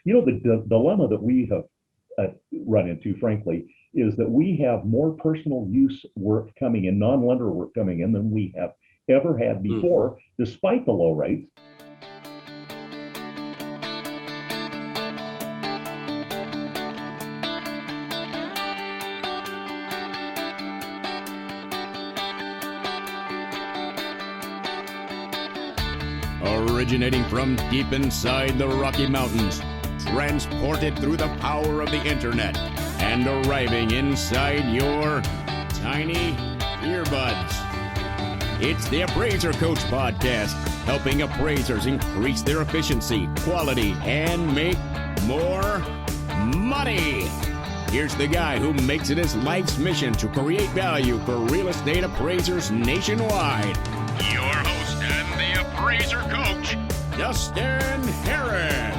The dilemma that we have run into, frankly, is that we have more personal use work coming in, non-lender work coming in than we have ever had before, despite the low rates. Originating from deep inside the Rocky Mountains, transported through the power of the internet, and arriving inside your tiny earbuds. It's the Appraiser Coach Podcast, helping appraisers increase their efficiency, quality, and make more money. Here's the guy who makes it his life's mission to create value for real estate appraisers nationwide. Your host and the Appraiser Coach, Dustin Harris.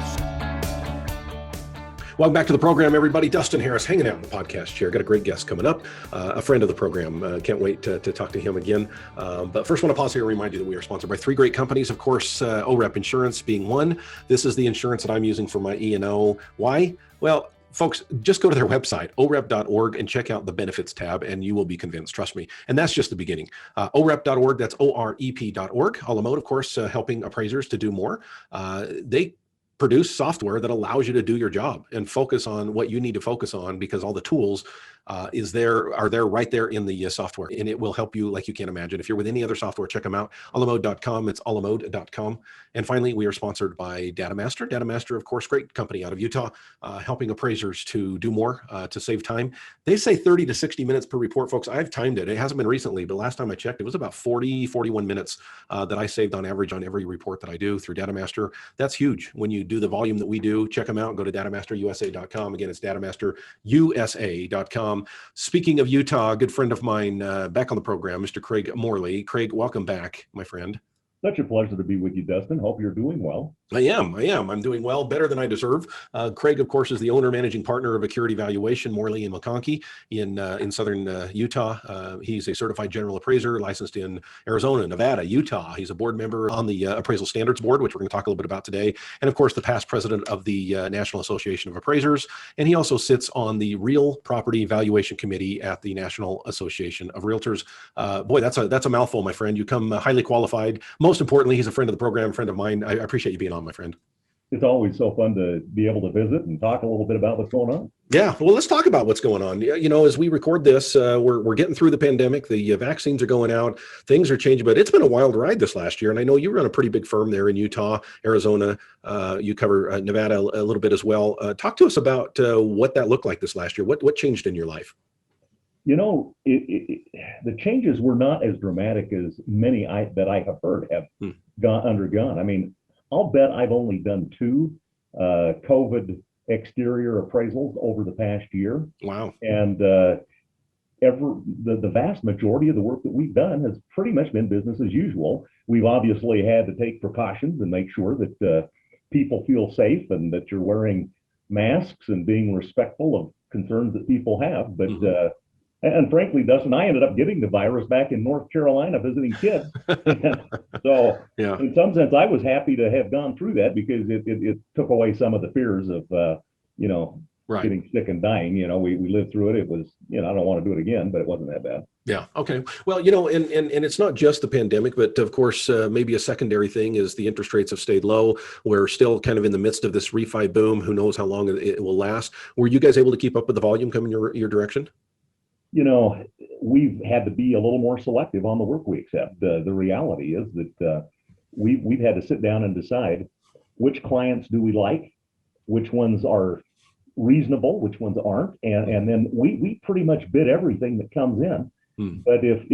Welcome back to the program, everybody. Dustin Harris hanging out in the podcast chair. Got a great guest coming up, a friend of the program. Can't wait to talk to him again. But first, want to pause here and remind you that we are sponsored by three great companies. Of course, OREP Insurance being one. This is the insurance that I'm using for my E&O. Why? Well, folks, just go to their website, orep.org, and check out the benefits tab, and you will be convinced, trust me. And that's just the beginning. orep.org, that's OREP.org. Alamode, of course, helping appraisers to do more. They produce software that allows you to do your job and focus on what you need to focus on, because all the tools are there right there in the software, and it will help you like you can't imagine. If you're with any other software, check them out. Alamode.com, it's alamode.com. And finally, we are sponsored by DataMaster. DataMaster, of course, great company out of Utah, helping appraisers to do more, to save time. They say 30 to 60 minutes per report, folks. I've timed it. It hasn't been recently, but last time I checked, it was about 41 minutes that I saved on average on every report that I do through DataMaster. That's huge. When you do the volume that we do, check them out. Go to datamasterusa.com. Again, it's datamasterusa.com. Speaking of Utah, a good friend of mine back on the program, Mr. Craige Morely. Craige, welcome back, my friend. Such a pleasure to be with you, Dustin. Hope you're doing well. I am. I'm doing well, better than I deserve. Craige, of course, is the owner, managing partner of Accurity Valuation, Morely and McConkey in southern Utah. He's a certified general appraiser, licensed in Arizona, Nevada, Utah. He's a board member on the Appraisal Standards Board, which we're going to talk a little bit about today. And of course, the past president of the National Association of Appraisers. And he also sits on the Real Property Valuation Committee at the National Association of Realtors. Boy, that's a mouthful, my friend. You come highly qualified. Most importantly, he's a friend of the program, friend of mine. I appreciate you being on, my friend. It's always so fun to be able to visit and talk a little bit about what's going on. Yeah, well, let's talk about what's going on. You know, as we record this, we're getting through the pandemic. The vaccines are going out. Things are changing, but it's been a wild ride this last year. And I know you run a pretty big firm there in Utah, Arizona. You cover Nevada a little bit as well. Talk to us about what that looked like this last year. What changed in your life? You know, the changes were not as dramatic as many that I have heard have undergone. I mean, I'll bet I've only done 2 COVID exterior appraisals over the past year. Wow. And the vast majority of the work that we've done has pretty much been business as usual. We've obviously had to take precautions and make sure that people feel safe and that you're wearing masks and being respectful of concerns that people have. But and frankly, Dustin, I ended up getting the virus back in North Carolina visiting kids. So yeah. In some sense, I was happy to have gone through that because it took away some of the fears of, Right. getting sick and dying. You know, we lived through it. It was, I don't want to do it again, but it wasn't that bad. Yeah. Okay. Well, and it's not just the pandemic, but of course, maybe a secondary thing is the interest rates have stayed low. We're still kind of in the midst of this refi boom. Who knows how long it will last? Were you guys able to keep up with the volume coming your direction? You know, we've had to be a little more selective on the work we accept. The reality is that we've had to sit down and decide which clients do we like, which ones are reasonable, which ones aren't, and then we pretty much bid everything that comes in. But if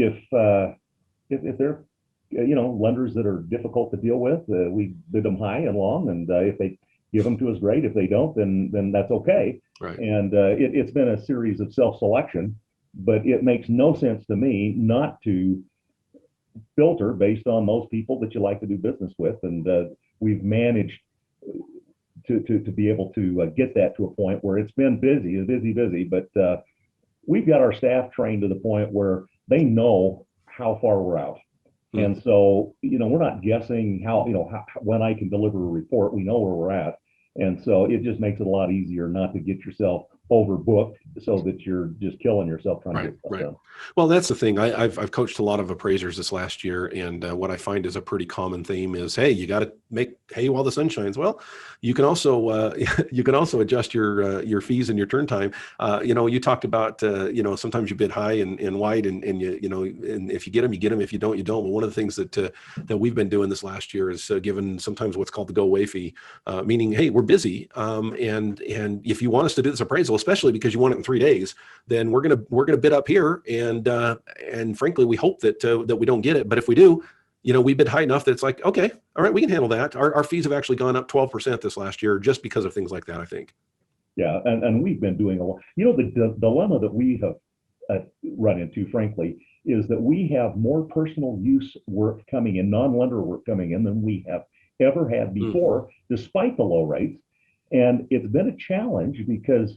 they're lenders that are difficult to deal with, we bid them high and long, and if they give them to us, great. If they don't, then that's okay. Right. And it's been a series of self-selection. But it makes no sense to me not to filter based on those people that you like to do business with. And we've managed to be able to get that to a point where it's been busy, but we've got our staff trained to the point where they know how far we're out. And so, we're not guessing when I can deliver a report. We know where we're at. And so it just makes it a lot easier not to get yourself overbooked so that you're just killing yourself trying to get stuff done. Well, that's the thing. I've coached a lot of appraisers this last year, and what I find is a pretty common theme is, hey, you got to make hay while the sun shines. Well, you can also you can also adjust your fees and your turn time. You talked about sometimes you bid high and wide, and and if you get them, you get them. If you don't, you don't. But one of the things that we've been doing this last year is given sometimes what's called the go away fee, meaning, hey, we're busy, and if you want us to do this appraisal, especially because you want it in 3 days, then we're gonna bid up here, and frankly, we hope that we don't get it, but if we do, we bid high enough that it's like, okay, all right, we can handle that. Our fees have actually gone up 12% this last year just because of things like that, I think. Yeah, and we've been doing a lot. The dilemma that we have run into, frankly, is that we have more personal use work coming in, non-lender work coming in than we have ever had before, despite the low rates. And it's been a challenge because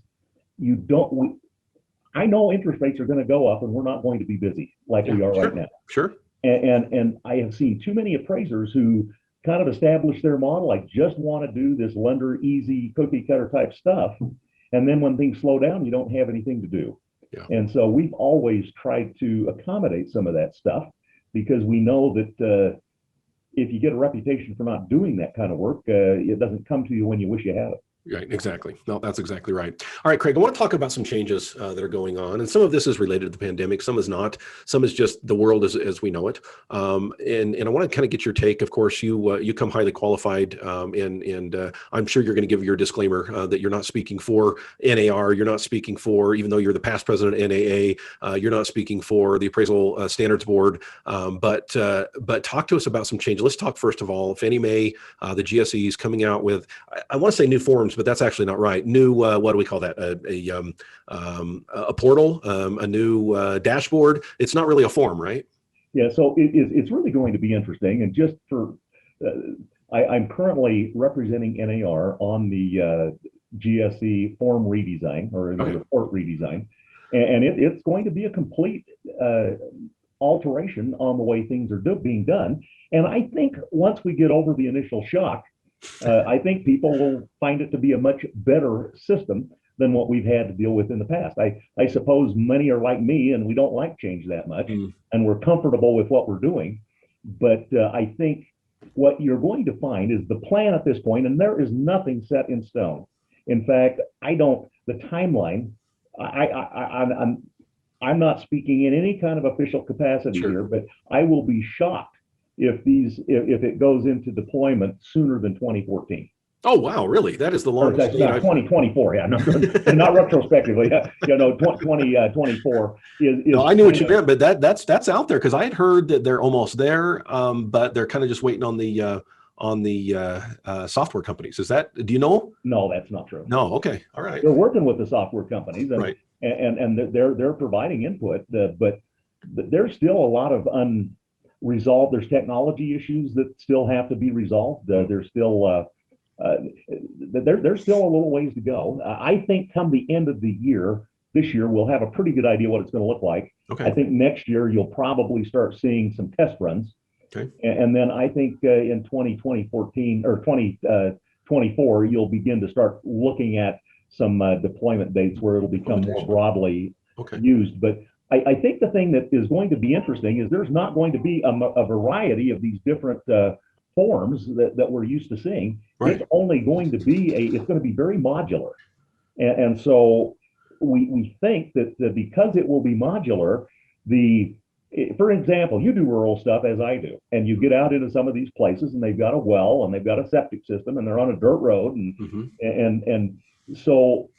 I know interest rates are going to go up and we're not going to be busy like we are right now. Sure. And I have seen too many appraisers who kind of establish their model. I just want to do this lender easy cookie cutter type stuff. And then when things slow down, you don't have anything to do. Yeah. And so we've always tried to accommodate some of that stuff because we know that if you get a reputation for not doing that kind of work, it doesn't come to you when you wish you had it. Right, exactly. No, that's exactly right. All right, Craig, I want to talk about some changes that are going on. And some of this is related to the pandemic. Some is not. Some is just the world as we know it. And I want to kind of get your take. Of course, you come highly qualified, and I'm sure you're going to give your disclaimer that you're not speaking for NAR. You're not speaking for, even though you're the past president of NAA, you're not speaking for the Appraisal Standards Board. But talk to us about some changes. Let's talk, first of all, Fannie Mae, the GSE is coming out with, I want to say new forms, but that's actually not right. New, what do we call that? A portal, a new dashboard. It's not really a form, right? Yeah, so it's really going to be interesting. And just for, I'm currently representing NAR on the GSE form redesign or the report redesign. And it's going to be a complete alteration on the way things are being done. And I think once we get over the initial shock, I think people will find it to be a much better system than what we've had to deal with in the past. I suppose many are like me and we don't like change that much and we're comfortable with what we're doing. But I think what you're going to find is the plan at this point, and there is nothing set in stone. In fact, the timeline, I'm not speaking in any kind of official capacity here, but I will be shocked if it goes into deployment sooner than 2014. Oh, wow, really? That is the longest. 2024, yeah, not retrospectively. 2024 is. No, I knew what you meant, but that's out there because I had heard that they're almost there, but they're kind of just waiting on the software companies. Do you know? No, that's not true. No, okay, all right. They're working with the software companies, and right. and they're providing input, but there's still a lot of unresolved. There's technology issues that still have to be resolved. There's still there's still a little ways to go. I think come the end of the year, this year, we'll have a pretty good idea what it's going to look like. Okay. I think next year you'll probably start seeing some test runs. Okay. And then I think in 2014 or 2024, you'll begin to start looking at some deployment dates where it'll become more broadly used. But I think the thing that is going to be interesting is there's not going to be a variety of these different forms that we're used to seeing. Right. It's only going to be it's going to be very modular. And so we think that because it will be modular, for example, you do rural stuff as I do, and you get out into some of these places and they've got a well and they've got a septic system and they're on a dirt road. And so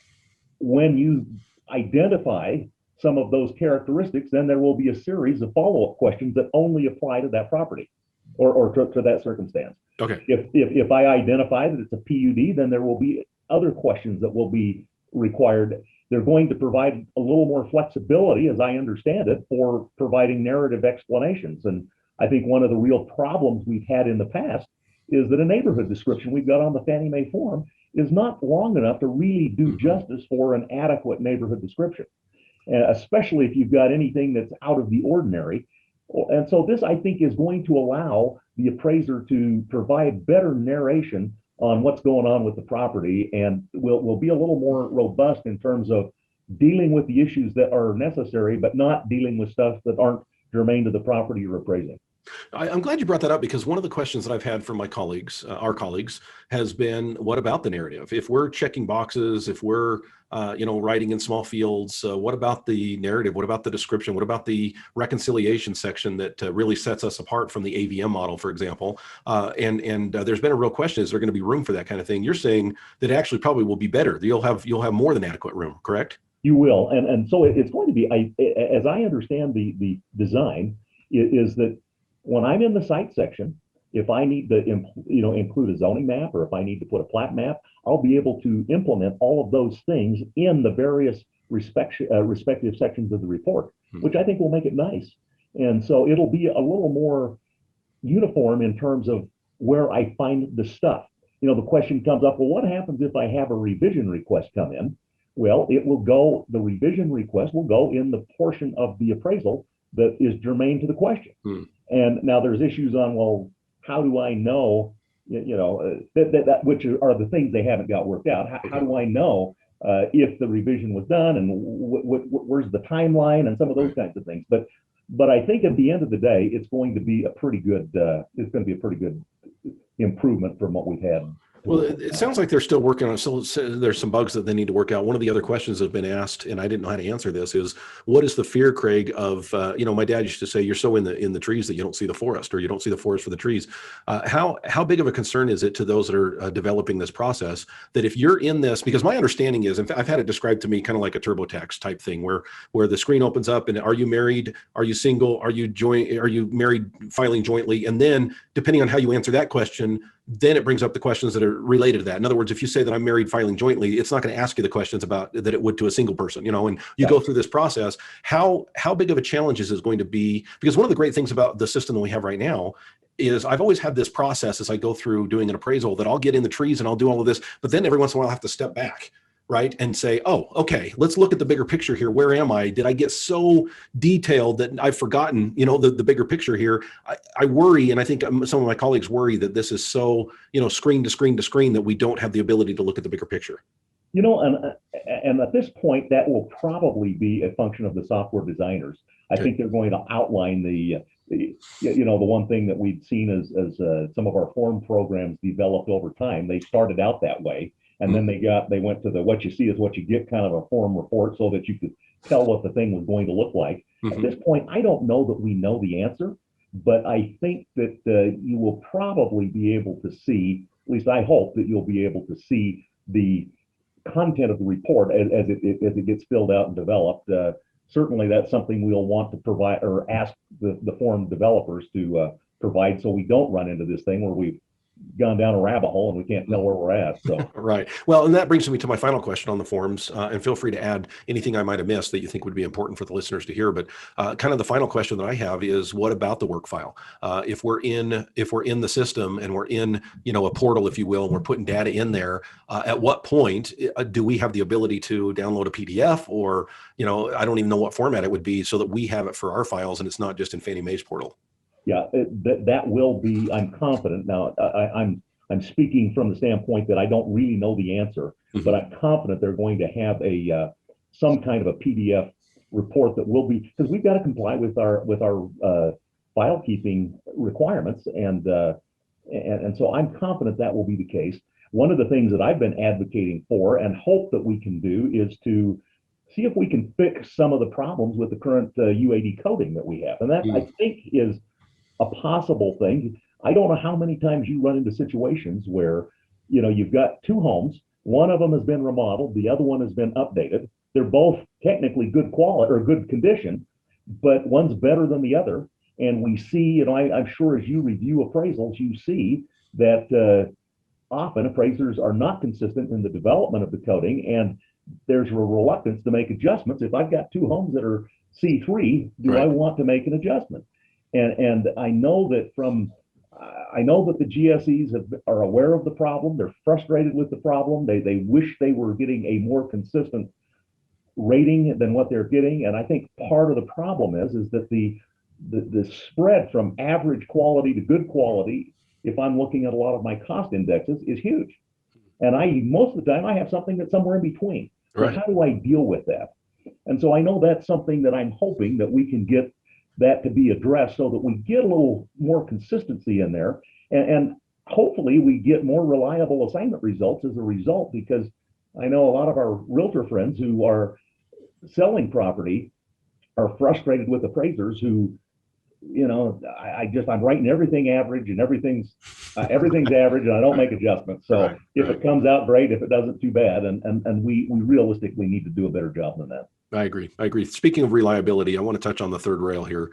when you identify some of those characteristics, then there will be a series of follow-up questions that only apply to that property or to that circumstance. Okay. If I identify that it's a PUD, then there will be other questions that will be required. They're going to provide a little more flexibility, as I understand it, for providing narrative explanations. And I think one of the real problems we've had in the past is that a neighborhood description we've got on the Fannie Mae form is not long enough to really do justice for an adequate neighborhood description, especially if you've got anything that's out of the ordinary. And so this, I think, is going to allow the appraiser to provide better narration on what's going on with the property, and we'll be a little more robust in terms of dealing with the issues that are necessary, but not dealing with stuff that aren't germane to the property you're appraising. I'm glad you brought that up, because one of the questions that I've had from my colleagues, our colleagues, has been, what about the narrative? If we're checking boxes, if we're writing in small fields, what about the narrative? What about the description? What about the reconciliation section that really sets us apart from the AVM model, for example? And there's been a real question: is there going to be room for that kind of thing? You're saying that actually probably will be better. You'll have more than adequate room, correct? You will, and so it's going to be. As I understand the design, is that when I'm in the site section, if I need to include a zoning map, or if I need to put a plat map, I'll be able to implement all of those things in the various respective sections of the report, which I think will make it nice. And so it'll be a little more uniform in terms of where I find the stuff. The question comes up, well, what happens if I have a revision request come in? Well, the revision request will go in the portion of the appraisal that is germane to the question. And now there's issues on, well, how do I know, that which are the things they haven't got worked out. How do I know if the revision was done, and where's the timeline, and some of those kinds of things. But I think at the end of the day, it's going to be a pretty good improvement from what we've had. Well, it sounds like they're still working on it. So there's some bugs that they need to work out. One of the other questions that have been asked, and I didn't know how to answer this, is what is the fear, Craige, of, my dad used to say, you're so in the trees that you don't see the forest, or you don't see the forest for the trees. How big of a concern is it to those that are developing this process, that if you're in this, because my understanding is, in fact, I've had it described to me kind of like a TurboTax type thing, where the screen opens up and, are you married? Are you single? Are you married, filing jointly? And then depending on how you answer that question, then it brings up the questions that are related to that. In other words, if you say that I'm married filing jointly, it's not going to ask you the questions about that it would to a single person, and you go through this process. How big of a challenge is this going to be? Because one of the great things about the system that we have right now is, I've always had this process as I go through doing an appraisal, that I'll get in the trees and I'll do all of this, but then every once in a while I have to step back, right? And say, oh, okay, let's look at the bigger picture here. Where am I? Did I get so detailed that I've forgotten, the bigger picture here? I worry, and I think some of my colleagues worry, that this is so, screen to screen to screen, that we don't have the ability to look at the bigger picture. And at this point, that will probably be a function of the software designers. I think they're going to outline the one thing that we'd seen as some of our form programs developed over time. They started out that way. And then they went to the what you see is what you get kind of a form report, so that you could tell what the thing was going to look like. At this point, I don't know that we know the answer, but I think that you will probably be able to see, at least I hope that you'll be able to see the content of the report as it gets filled out and developed. Certainly that's something we'll want to provide, or ask the form developers to provide, so we don't run into this thing where we've gone down a rabbit hole and we can't know where we're at. So right. Well, and that brings me to my final question on the forms, and feel free to add anything I might have missed that you think would be important for the listeners to hear. But kind of the final question that I have is, what about the work file? If we're in the system and we're in, a portal, if you will, and we're putting data in there, at what point do we have the ability to download a PDF, or, I don't even know what format it would be, so that we have it for our files and it's not just in Fannie Mae's portal? Yeah, that will be, I'm confident. Now, I'm speaking from the standpoint that I don't really know the answer, but I'm confident they're going to have some kind of a PDF report that will be, because we've got to comply with our file keeping requirements, and so I'm confident that will be the case. One of the things that I've been advocating for and hope that we can do is to see if we can fix some of the problems with the current UAD coding that we have, and that I think is a possible thing. I don't know how many times you run into situations where, you've got two homes, one of them has been remodeled, the other one has been updated. They're both technically good quality or good condition, but one's better than the other. And we see, I'm sure as you review appraisals, you see that often appraisers are not consistent in the development of the coding, and there's a reluctance to make adjustments. If I've got two homes that are C3, do I want to make an adjustment? And I know that the GSEs are aware of the problem. They're frustrated with the problem. They wish they were getting a more consistent rating than what they're getting. And I think part of the problem is that the spread from average quality to good quality if I'm looking at a lot of my cost indexes, is huge. And most of the time, I have something that's somewhere in between. So Right. how do I deal with that? And so I know that's something that I'm hoping that we can get that to be addressed so that we get a little more consistency in there. And hopefully we get more reliable assignment results as a result, because I know a lot of our realtor friends who are selling property are frustrated with appraisers who, I'm writing everything average, and everything's average, and I don't make adjustments. So Right, if right. it comes out great, if it doesn't, too bad. And we realistically need to do a better job than that. I agree. Speaking of reliability, I want to touch on the third rail here.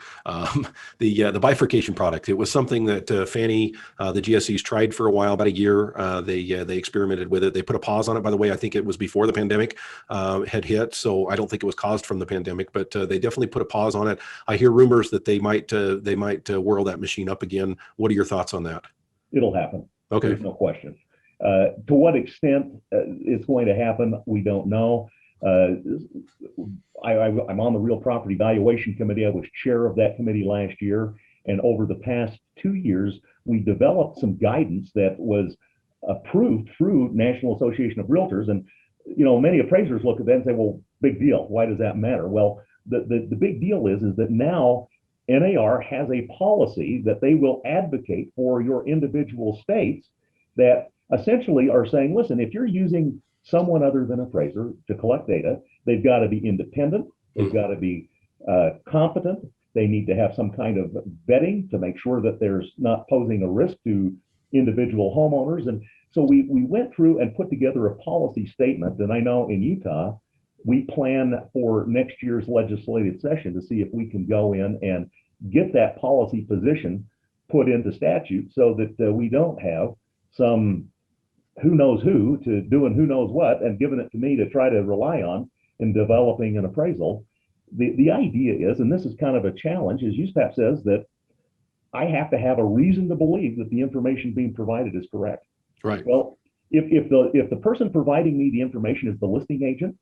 The bifurcation product. It was something that Fannie, the GSEs tried for a while, about a year. They experimented with it. They put a pause on it. By the way, I think it was before the pandemic had hit, so I don't think it was caused from the pandemic. But they definitely put a pause on it. I hear rumors that they might whirl that machine up again. What are your thoughts on that? It'll happen. Okay. There's no question. To what extent it's going to happen, we don't know. I'm on the Real Property Valuation Committee. I was chair of that committee last year. And over the past 2 years, we developed some guidance that was approved through National Association of Realtors. And, many appraisers look at that and say, well, big deal. Why does that matter? Well, the big deal is that now NAR has a policy that they will advocate for your individual states that essentially are saying, listen, if you're using someone other than appraiser to collect data, they've got to be independent, they've got to be competent, they need to have some kind of vetting to make sure that there's not posing a risk to individual homeowners. And so we went through and put together a policy statement. And I know in Utah, we plan for next year's legislative session to see if we can go in and get that policy position put into statute so that we don't have some who knows who to doing who knows what and giving it to me to try to rely on in developing an appraisal. The idea is, and this is kind of a challenge, is USPAP says that I have to have a reason to believe that the information being provided is correct. Right. Well, if the person providing me the information is the listing agent,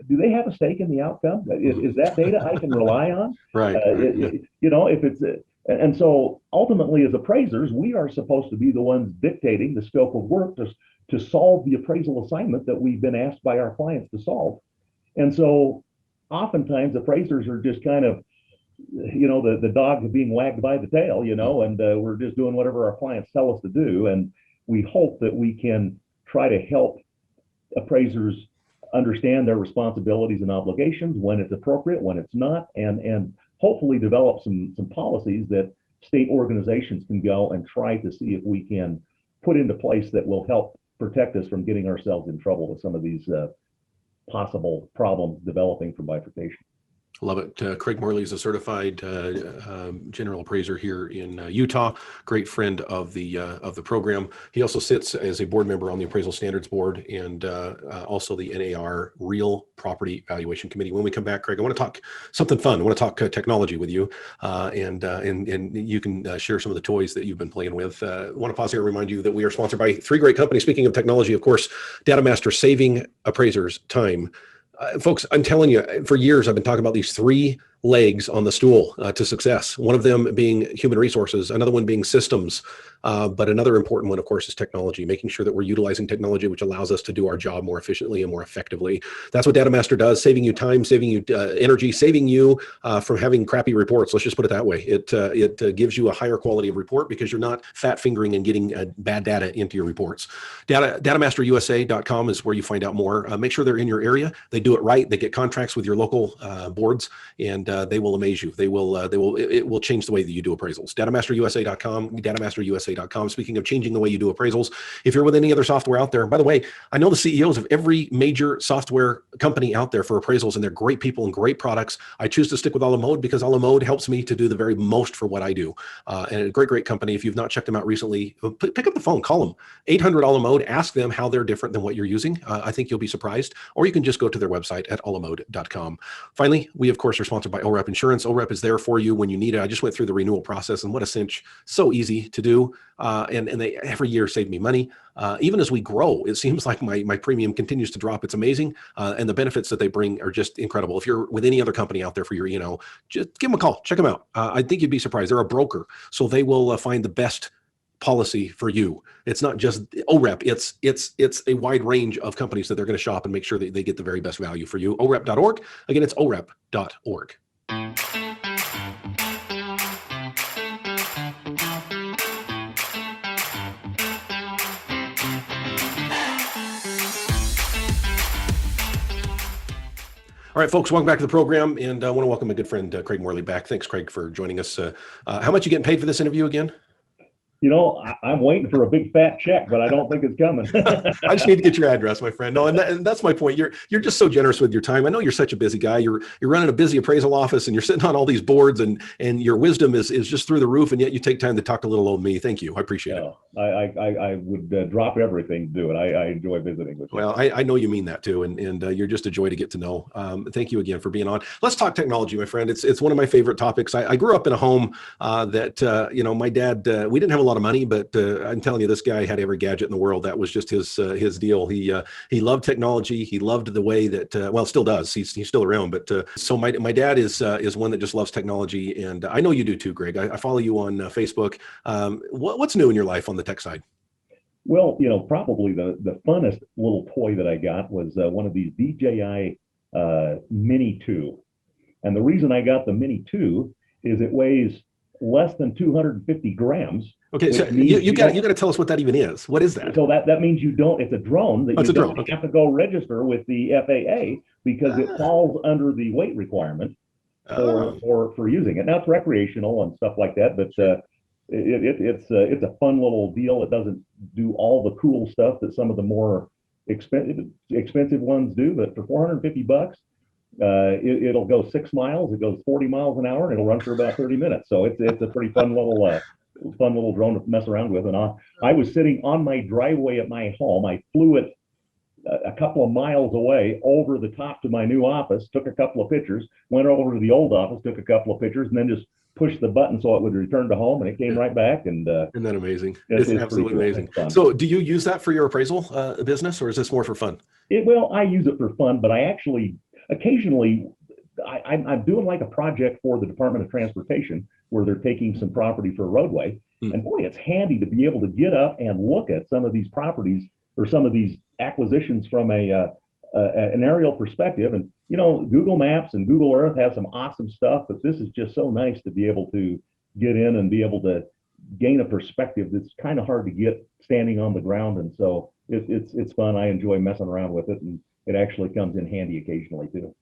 do they have a stake in the outcome? Is that data I can rely on? Right. If it's and so ultimately, as appraisers, we are supposed to be the ones dictating the scope of work to solve the appraisal assignment that we've been asked by our clients to solve. And so oftentimes appraisers are just kind of, the dog being wagged by the tail, and we're just doing whatever our clients tell us to do. And we hope that we can try to help appraisers understand their responsibilities and obligations, when it's appropriate, when it's not, and hopefully develop some policies that state organizations can go and try to see if we can put into place that will help protect us from getting ourselves in trouble with some of these possible problems developing from bifurcation. Love it. Craige Morely is a certified general appraiser here in Utah. Great friend of the program. He also sits as a board member on the Appraisal Standards Board and also the NAR Real Property Valuation Committee. When we come back, Craige, I want to talk something fun. I want to talk technology with you, and you can share some of the toys that you've been playing with. I want to pause here and remind you that we are sponsored by three great companies. Speaking of technology, of course, DataMaster, saving appraisers time. Folks, I'm telling you, for years, I've been talking about these three legs on the stool to success. One of them being human resources, another one being systems, but another important one, of course, is technology, making sure that we're utilizing technology, which allows us to do our job more efficiently and more effectively. That's what DataMaster does, saving you time, saving you energy, saving you from having crappy reports. Let's just put it that way. It gives you a higher quality of report because you're not fat fingering and getting bad data into your reports. DatamasterUSA.com is where you find out more. Make sure they're in your area. They do it right. They get contracts with your local boards, and they will amaze you. It will change the way that you do appraisals. DatamasterUSA.com. Speaking of changing the way you do appraisals, if you're with any other software out there, by the way, I know the CEOs of every major software company out there for appraisals, and they're great people and great products. I choose to stick with Alamode because Alamode helps me to do the very most for what I do. And a great company. If you've not checked them out recently, pick up the phone, call them. 800 Alamode, ask them how they're different than what you're using. I think you'll be surprised. Or you can just go to their website at alamode.com. Finally, we, of course, are sponsored by OREP Insurance. OREP is there for you when you need it. I just went through the renewal process, and what a cinch. So easy to do. And they every year save me money. Even as we grow, it seems like my premium continues to drop. It's amazing. And the benefits that they bring are just incredible. If you're with any other company out there for your, just give them a call. Check them out. I think you'd be surprised. They're a broker, so they will find the best policy for you. It's not just OREP. It's a wide range of companies that they're going to shop and make sure that they get the very best value for you. OREP.org. Again, it's OREP.org. All right, folks, welcome back to the program, and I want to welcome my good friend, Craige Morely, back. Thanks, Craige, for joining us. How much you getting paid for this interview again? You know, I'm waiting for a big fat check, but I don't think it's coming. I just need to get your address, my friend. No, and that's my point. You're just so generous with your time. I know you're such a busy guy. You're running a busy appraisal office, and you're sitting on all these boards, and your wisdom is just through the roof. And yet you take time to talk to little old me. Thank you. I appreciate it. I would drop everything to do it. I enjoy visiting with you. Well, I know you mean that too, and you're just a joy to get to know. Thank you again for being on. Let's talk technology, my friend. It's one of my favorite topics. I grew up in a home that my dad. We didn't have a lot of money, but I'm telling you, this guy had every gadget in the world. That was just his deal. He loved technology. He loved the way that well, still does. He's still around. But so my dad is one that just loves technology, and I know you do too, Greg. I follow you on Facebook. What's new in your life on the tech side? Well, probably the funnest little toy that I got was one of these DJI Mini 2. And the reason I got the Mini 2 is it weighs less than 250 grams. Okay, so you got to tell us what that even is. What is that? So that means it's a drone that you don't have to go register with the FAA because it falls under the weight requirement for using it. Now it's recreational and stuff like that, but it's a fun little deal. It doesn't do all the cool stuff that some of the more expensive ones do, but for $450, it'll go 6 miles. It goes 40 miles an hour, and it'll run for about 30 minutes. So it's a pretty fun little drone to mess around with. And I was sitting on my driveway at my home. I flew it a couple of miles away over the top to my new office, took a couple of pictures, went over to the old office, took a couple of pictures, and then just pushed the button so it would return to home, and it came right back. And isn't that amazing? It's absolutely amazing. So do you use that for your appraisal business, or is this more for fun? Well, I use it for fun, but I actually occasionally I'm doing like a project for the Department of Transportation where they're taking some property for a roadway. And boy, it's handy to be able to get up and look at some of these properties or some of these acquisitions from an aerial perspective. And, Google Maps and Google Earth have some awesome stuff, but this is just so nice to be able to get in and be able to gain a perspective that's kind of hard to get standing on the ground. And so it's fun. I enjoy messing around with it, and it actually comes in handy occasionally too.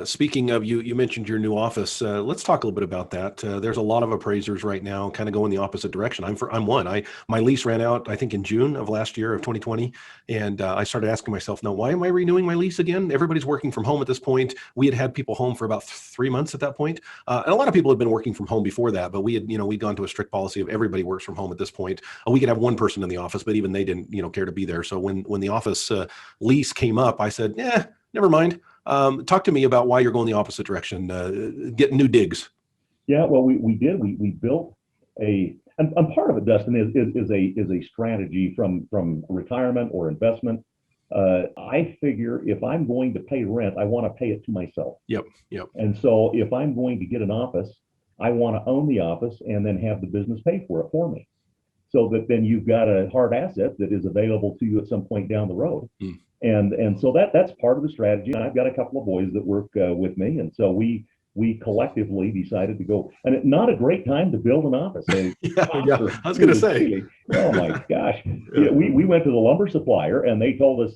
Speaking of, you mentioned your new office. Let's talk a little bit about that. There's a lot of appraisers right now kind of going the opposite direction. I'm one. My lease ran out, I think, in June of last year of 2020. And I started asking myself, now, why am I renewing my lease again? Everybody's working from home at this point. We had people home for about 3 months at that point. And a lot of people had been working from home before that, but we'd gone to a strict policy of everybody works from home at this point. We could have one person in the office, but even they didn't, care to be there. So when the office lease came up, I said, never mind. Talk to me about why you're going the opposite direction, getting new digs. Yeah, well, we did. We built and part of it, Dustin, is a strategy from retirement or investment. I figure if I'm going to pay rent, I want to pay it to myself. Yep. And so if I'm going to get an office, I want to own the office and then have the business pay for it for me, so that then you've got a hard asset that is available to you at some point down the road. And so that's part of the strategy. And I've got a couple of boys that work with me, and so we collectively decided to go. And it's not a great time to build an office. Yeah, I was going to say. Oh my gosh! Yeah, we went to the lumber supplier, and they told us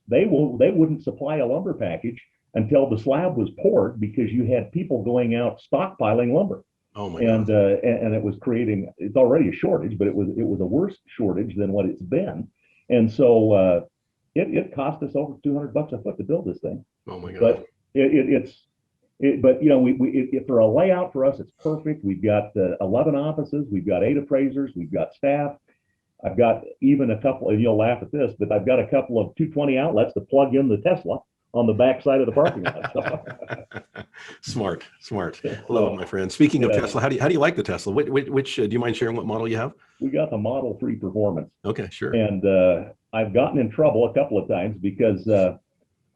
they wouldn't supply a lumber package until the slab was poured, because you had people going out stockpiling lumber. Oh my God. And it was creating. It's already a shortage, but it was a worse shortage than what it's been. And so it cost us over $200 a foot to build this thing. Oh my God! But for a layout for us, it's perfect. We've got 11 offices. We've got 8 appraisers. We've got staff. I've got even a couple, and you'll laugh at this, but I've got a couple of 220 outlets to plug in the Tesla on the back side of the parking lot. Smart. Hello, my friend. Speaking of Tesla, how do you like the Tesla? Which do you mind sharing what model you have? We got the Model 3 Performance. Okay, sure. And I've gotten in trouble a couple of times because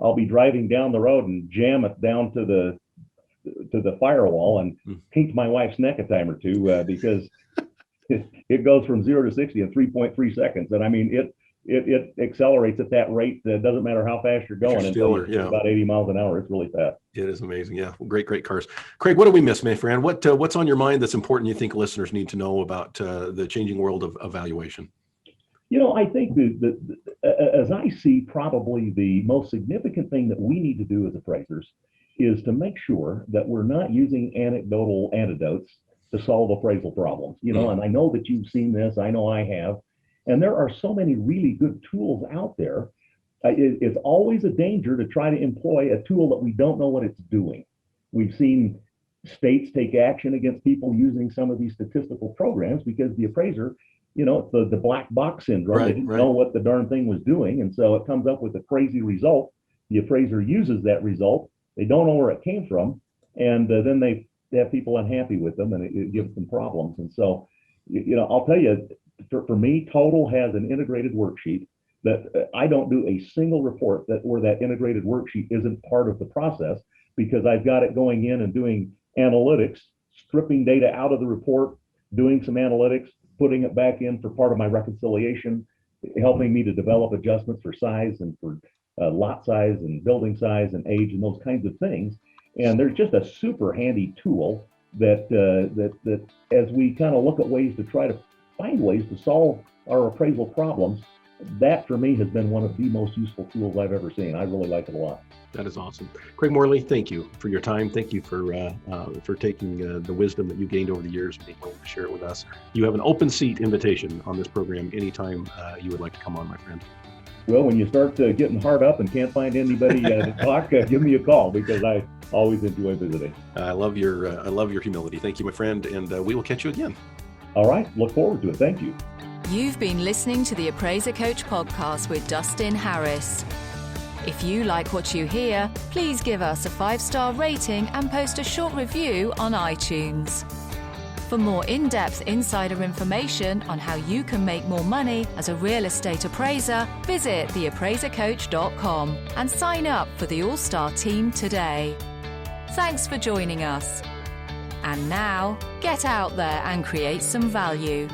I'll be driving down the road and jam it down to the firewall and paint my wife's neck a time or two because it goes from 0 to 60 in 3.3 seconds. And I mean, it accelerates at that rate. It doesn't matter how fast you're going. It's about 80 miles an hour. It's really fast. It is amazing. Yeah. Well, great cars. Craige, what do we miss, my friend? What's on your mind that's important you think listeners need to know about the changing world of valuation? I think that as I see, probably the most significant thing that we need to do as appraisers is to make sure that we're not using anecdotal antidotes to solve appraisal problems. And I know that you've seen this. I know I have. And there are so many really good tools out there. It's always a danger to try to employ a tool that we don't know what it's doing. We've seen states take action against people using some of these statistical programs because the appraiser, it's the black box syndrome. They didn't know what the darn thing was doing. And so it comes up with a crazy result. The appraiser uses that result. They don't know where it came from. And then they have people unhappy with them, and it gives them problems. And so, I'll tell you, for me, Total has an integrated worksheet that I don't do a single report where that integrated worksheet isn't part of the process, because I've got it going in and doing analytics, stripping data out of the report, doing some analytics, putting it back in for part of my reconciliation, helping me to develop adjustments for size and for lot size and building size and age and those kinds of things. And there's just a super handy tool that as we kind of look at ways to try to find ways to solve our appraisal problems, that for me has been one of the most useful tools I've ever seen. I really like it a lot. That is awesome. Craige Morely, thank you for your time. Thank you for taking the wisdom that you gained over the years and being willing to share it with us. You have an open seat invitation on this program anytime you would like to come on, my friend. Well, when you start getting hard up and can't find anybody to talk, give me a call, because I always enjoy visiting. I love your humility. Thank you, my friend, and we will catch you again. All right. Look forward to it. Thank you. You've been listening to the Appraiser Coach podcast with Dustin Harris. If you like what you hear, please give us a 5-star rating and post a short review on iTunes. For more in-depth insider information on how you can make more money as a real estate appraiser, visit theappraisercoach.com and sign up for the All-Star team today. Thanks for joining us. And now, get out there and create some value.